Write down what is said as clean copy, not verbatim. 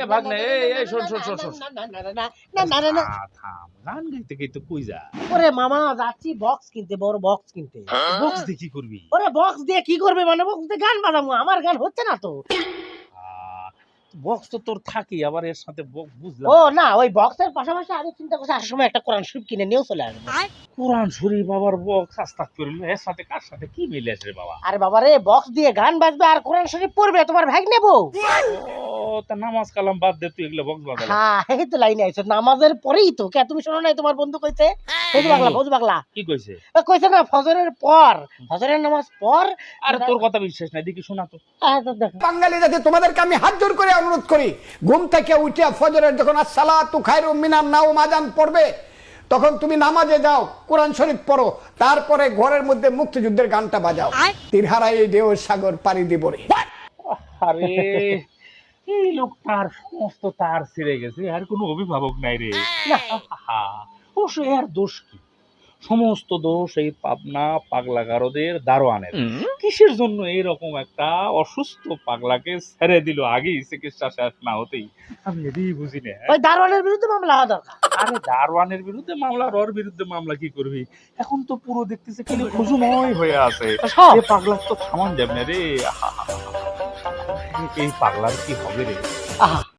এ ভাগ্নে এই শোন শোন শোন শোন না থাম গান গাইতে গাইতে কই যা ওরে মামা যাচ্ছি বক্স কিনতে, বড় বক্স কিনতে। বক্স দিয়ে কি করবি ওরে বক্স দিয়ে কি করবে মানে বক্স দিয়ে গান বাজাবো, আমার গান হচ্ছে না তো। বক্স তো তোর থাকি আবার এর সাথে বক্স বুঝলাম ও না, ওই বক্সের পাশাপাশি আমি চিন্তা করছি আসার সময় একটা কোরআন শরীফ কিনে নিয়েও চলে আসবো। কোরআন শরীফ আবার বক্স আস্তাগফিরুল্লাহ এর সাথে কার সাথে কি মিলে আছে রে বাবা আরে বাবা রে, বক্স দিয়ে গান বাজবে আর কোরআন শরীফ পড়বে, তোমার ভাগ নেবো। ও তা নামাজ কালাম বাদ দে তুই এগুলো বক্স বাজালা হ্যাঁ এই তো লাইনে আইছো, নামাজের পরেই তো। কে তুমি শোনো নাই তোমার বন্ধু কইছে? ফৌজু পাগলা কি কইছে ও কইছে না, ফজরের পর, ফজরের নামাজ পর। আরে তোর কথা বিশ্বাস নাই দেখি শোনা তো দেখো বাঙালি জাতি তোমাদেরকে আমি হাত জোর করে অনুরোধ করি, ঘুম থেকে উঠে ফজরের যখন আসসালাতু খায়রুম মিনান নাওম আযান পড়বে, তখন তুমি নামাজে যাও, কোরআন শরীফ পড়ো, তারপরে ঘরের মধ্যে মুক্তিযুদ্ধের গানটা বাজাও। তীরহারা এই ঢেউ সাগর পাড়ি দিব রে। আরে এই লোকটার সমস্ত তার ছিঁড়ে গেছে, আর কোনো অভিভাবক নাই রে অবশ্য এর দোষ কি? সমস্ত দোষ এই পাবনা পাগলাগারদের দারোয়ানের। কিসের জন্য এইরকম একটা অসুস্থ পাগলাকে ছেড়ে দিল আগেই চিকিৎসা শেষ না হতেই? আমি এটাই বুঝি না। ওই দারোয়ানের বিরুদ্ধে মামলা হওয়া দরকার। আরে দারোয়ানের বিরুদ্ধে মামলা, ওর বিরুদ্ধে মামলা কি করবি? এখন তো পুরো দেখতেছে কি খুজুময় হয়ে আছে। এই পাগলার তো থামান যাবে না রে। এই পাগলার কি হবে রে? আহা